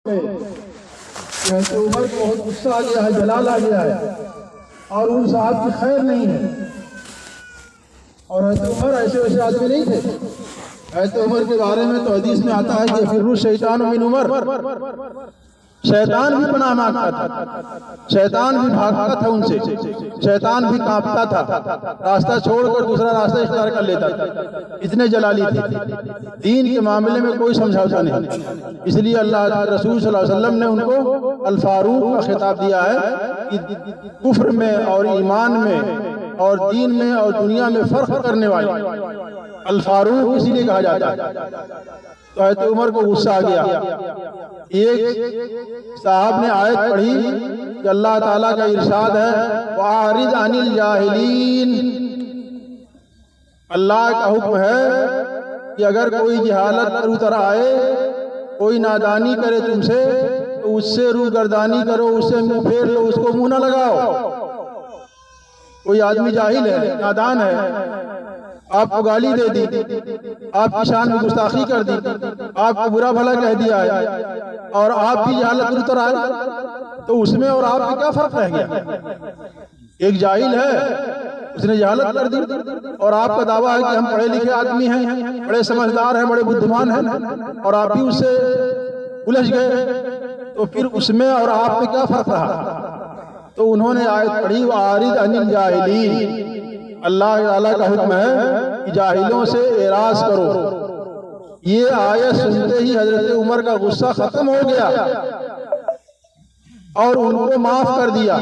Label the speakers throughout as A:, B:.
A: کہ عمر کو بہت غصہ آ گیا ہے، جلال آ گیا ہے اور ان صاحب کی خیر نہیں ہے. اور حضرت عمر ایسے ویسے آدمی نہیں تھے. حضرت عمر کے بارے میں تو حدیث میں آتا ہے کہ فروا الشیطان من عمر، شیطان بھی پناہ مانگتا تھا، شیطان بھی بھاگتا تھا ان سے، شیطان بھی کانپتا تھا، راستہ چھوڑ کر دوسرا راستہ اختیار کر لیتا تھا. اتنے جلالی تھے. دین کے معاملے میں کوئی سمجھوتا نہیں. اس لیے اللہ رسول صلی اللہ علیہ وسلم نے ان کو الفاروق کا خطاب دیا ہے کہ کفر میں اور ایمان میں اور دین میں اور دنیا میں فرق کرنے والے الفاروق اسی لیے کہا جاتا ہے. تو حضرت عمر کو غصہ آ گیا. ایک صاحب نے آیت پڑھی کہ اللہ تعالیٰ کا ارشاد ہے وَأَعْرِضْ عَنِ الْجَاهِلِينَ. اللہ کا حکم ہے کہ اگر کوئی جہالت پر اتر آئے، کوئی نادانی کرے تم سے تو اس سے روگردانی کرو، اس سے منہ پھیر لو، اس کو منہ نہ لگاؤ. کوئی آدمی جاہل ہے، نادان ہے، آپ کو گالی دے دی، آپ کی شان میں گستاخی کر دی، آپ کو برا بھلا کہہ دیا ہے اور آپ کی جہالت پر اتر آئے تو اس میں اور آپ میں کیا فرق رہ گیا؟ ایک جاہل ہے، اس نے جہالت کر دی اور آپ کا دعویٰ ہے کہ ہم پڑھے لکھے آدمی ہیں، بڑے سمجھدار ہیں، بڑے بدھمان ہیں اور آپ بھی اس سے الجھ گئے، تو پھر اس میں اور آپ میں کیا فرق رہا؟ تو انہوں نے آیت پڑھی وَأَعْرِضْ عَنِ الْجَاهِلِينَ. اللہ تعالیٰ کا حکم ہے کہ جاہلوں سے اعراض کرو. یہ آیت سنتے ہی حضرت عمر کا غصہ ختم ہو گیا اور ان کو معاف کر دیا.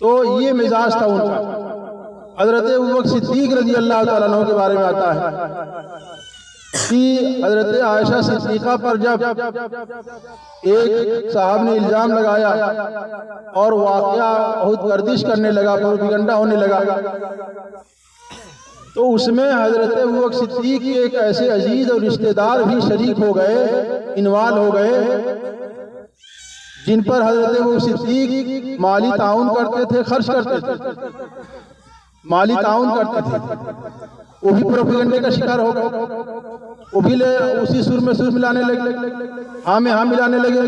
A: تو یہ مزاج تھا ان کا. حضرت ابوبکر صدیق رضی اللہ تعالیٰ عنہ کے بارے میں آتا ہے کہ حضرت عائشہ صدیقہ پر جب ایک صاحب نے الزام لگایا اور واقعہ بہت گردش کرنے لگا، پروپیگنڈا ہونے لگا، تو اس میں حضرت ابوبکر صدیق کے ایک ایسے عزیز اور رشتہ دار بھی شریک ہو گئے، انوالو ہو گئے، جن پر حضرت ابوبکر صدیق مالی تعاون کرتے تھے، خرچ کرتے تھے، مالی تعاون کرتے تھے. وہ بھی پروپیگنڈے کا شکار ہو گئے، وہ بھی اسی سر میں سر ملانے لگے، ہاں میں ہاں ملانے لگے.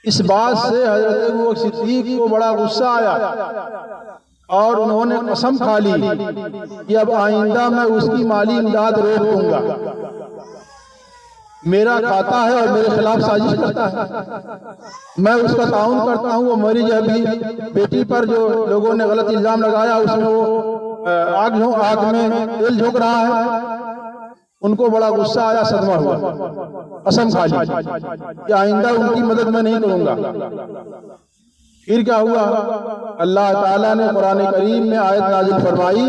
A: اس بات سے حضرت ابوبکر صدیق کو بڑا غصہ آیا اور انہوں نے قسم کھا لی کہ اب آئندہ میں اس کی مالی امداد روک دوں گا. میرا کھاتا ہے اور میرے خلاف سازش کرتا ہے، میں اس کا تعاون کرتا ہوں. وہ میری جب بیٹی پر جو لوگوں نے غلط الزام لگایا اس میں وہ آگ میں تیل جھونک رہا ہے، ان کو بڑا غصہ آیا، صدمہ ہوا، قسم کھا لی کہ آئندہ ان کی مدد میں نہیں کروں گا. پھر کیا ہوا؟ اللہ تعالیٰ نے قرآن کریم میں آیت نازل فرمائی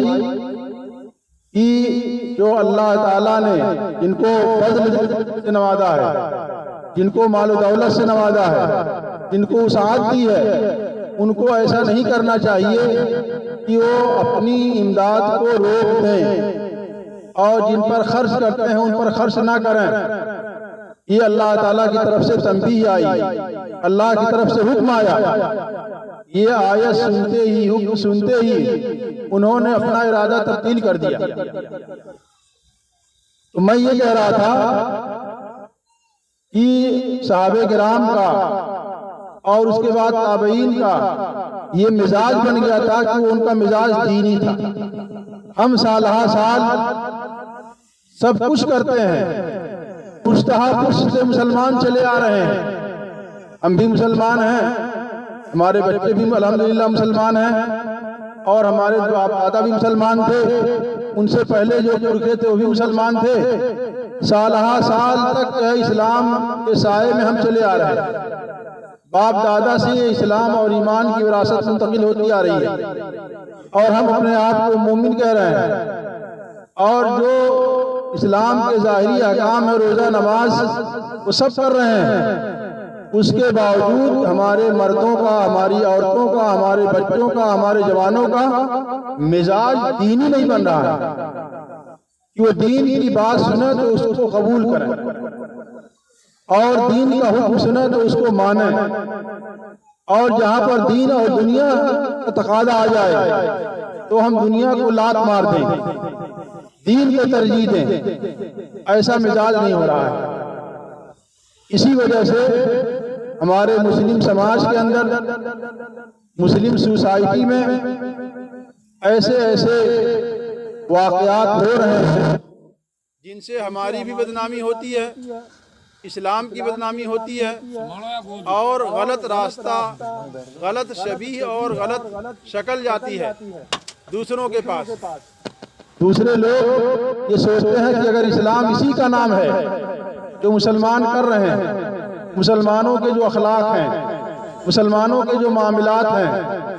A: کہ جو اللہ تعالیٰ نے جن کو فضل سے نوازا ہے، جن کو مال و دولت سے نوازا ہے، جن کو وسعت دی ہے، ان کو ایسا نہیں کرنا چاہیے کہ وہ اپنی امداد کو روک دیں اور جن پر خرچ کرتے ہیں ان پر خرچ نہ کریں. یہ اللہ تعالیٰ کی طرف سے تنبیہ آئی، اللہ کی طرف سے حکم آیا. یہ آیت سنتے ہی، حکم سنتے ہی انہوں نے اپنا ارادہ تبدیل کر دیا. تو میں یہ کہہ رہا تھا کہ صحابہ کرام کا اور اس کے بعد تابعین کا یہ مزاج بن گیا تھا کہ ان کا مزاج دینی تھا. ہم سال ہا سال سب کچھ کرتے ہیں، پشت سے مسلمان چلے آ رہے ہیں. ہم بھی مسلمان ہیں، ہمارے بچے بھی الحمدللہ مسلمان ہیں اور ہمارے جو باپ دادا بھی مسلمان تھے، ان سے پہلے جو پرکھے تھے وہ بھی مسلمان تھے. سال ہا سال تک اسلام کے سائے میں ہم چلے آ رہے ہیں. باپ دادا سے اسلام اور ایمان کی وراثت منتقل ہوتی آ رہی ہے اور ہم اپنے آپ کو مومن کہہ رہے ہیں. اور جو اسلام کے ظاہری احکام ہے، روزہ نماز، وہ سب کر رہے ہیں. اس کے باوجود ہمارے مردوں کا، ہماری عورتوں کا، ہمارے بچوں کا، ہمارے جوانوں کا مزاج دینی نہیں بن رہا ہے کہ وہ دین کی بات سنیں تو اس کو قبول کریں اور دین کا حکم سنیں تو اس کو مانیں. اور جہاں پر دین اور دنیا کا تقاضا آ جائے تو ہم دنیا کو لات مار دیں، دین کو ترجیح دیں. ایسا مزاج نہیں ہو رہا ہے. اسی وجہ سے ہمارے مسلم سماج کے اندر، مسلم سوسائٹی میں ایسے ایسے واقعات ہو رہے ہیں جن سے ہماری بھی بدنامی ہوتی ہے، اسلام کی بدنامی ہوتی ہے، اور غلط راستہ، غلط شبیہ اور غلط شکل جاتی ہے دوسروں کے پاس۔ دوسرے لوگ یہ سوچتے ہیں کہ اگر اسلام اسی کا نام ہے جو مسلمان کر رہے ہیں، مسلمانوں کے جو اخلاق ہیں، مسلمانوں کے جو معاملات ہیں،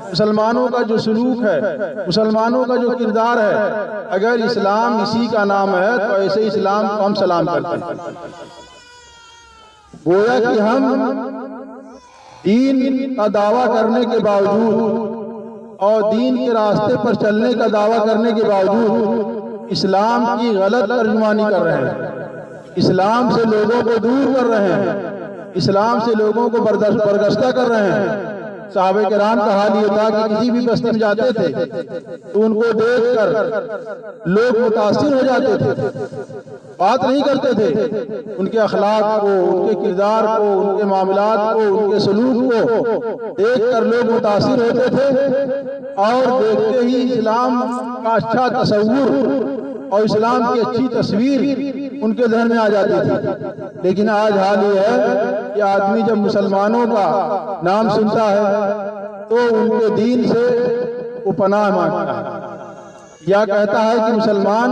A: مسلمانوں کا جو سلوک ہے، مسلمانوں کا جو کردار ہے، اگر اسلام اسی کا نام ہے تو ایسے اسلام کو ہم سلام کرتے ہیں۔ گویا کہ ہم دین کا دعویٰ کرنے کے باوجود اور دین کے راستے پر چلنے کا دعویٰ کرنے کے باوجود اسلام کی غلط ترجمانی کر رہے ہیں، اسلام سے لوگوں کو دور کر رہے ہیں، اسلام سے لوگوں کو برگشتہ کر رہے ہیں۔ صحابہ کرام کا حال یہ تھا کہ کسی بھی بستی میں جاتے تھے تو ان کو دیکھ کر لوگ متاثر ہو جاتے تھے، بات نہیں کرتے تھے، ان کے اخلاق کو، ان کے کردار کو، ان کے معاملات کو، ان کے سلوک کو دیکھ کر لوگ متاثر ہوتے تھے، اور دیکھتے ہی اسلام کا اچھا تصور اور اسلام کی اچھی تصویر ان کے ذہن میں آ جاتی تھی۔ لیکن آج حال یہ ہے کہ آدمی جب مسلمانوں کا نام سنتا ہے تو ان کے دین سے وہ پناہ مانگتا ہے، یا کہتا ہے کہ مسلمان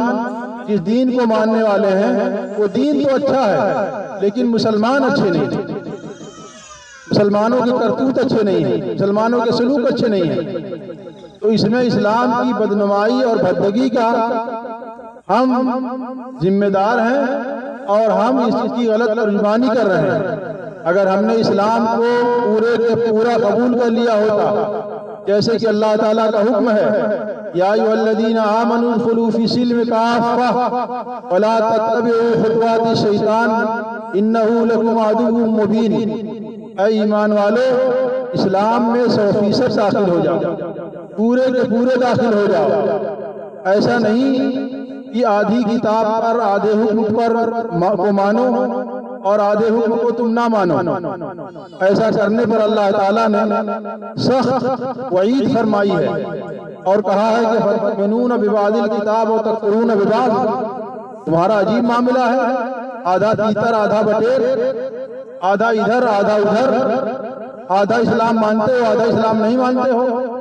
A: جس دین کو ماننے والے ہیں وہ دین تو اچھا ہے لیکن مسلمان اچھے نہیں، مسلمانوں کے کرتوت اچھے نہیں ہیں، مسلمانوں کے سلوک اچھے نہیں ہیں۔ تو اس میں اسلام کی بدنمائی اور بھدگی کا ہم ذمہ دار ہیں، اور ہم اس کی غلط ترجمانی کر رہے ہیں۔ اگر ہم نے اسلام کو پورے کے پورا قبول کر لیا ہوتا، جیسے کہ اللہ تعالیٰ کا حکم ہے، یا ایھا الذین آمنوا ادخلوا فی السلم کافۃ ولا تتبعوا خطوات الشیطان انہ لکم عدو مبین۔ اے ایمان والو، اسلام میں 100% داخل ہو جاؤ، پورے کے پورے داخل ہو جاؤ۔ ایسا نہیں کہ آدھی کتاب پر، آدھے حکم پر کو مانو اور آدھے حکم کو تم نہ مانو۔ ایسا کرنے پر اللہ تعالیٰ نے سخت وعید فرمائی ہے اور کہا ہے کہ فَتُؤْمِنُونَ بِبَعْضِ الْكِتَابِ وَتَكْفُرُونَ بِبَعْضٍ۔ تمہارا عجیب معاملہ ہے، آدھا تیتر آدھا بٹیر، آدھا ادھر آدھا ادھر، آدھا اسلام مانتے ہو آدھا اسلام نہیں مانتے ہو۔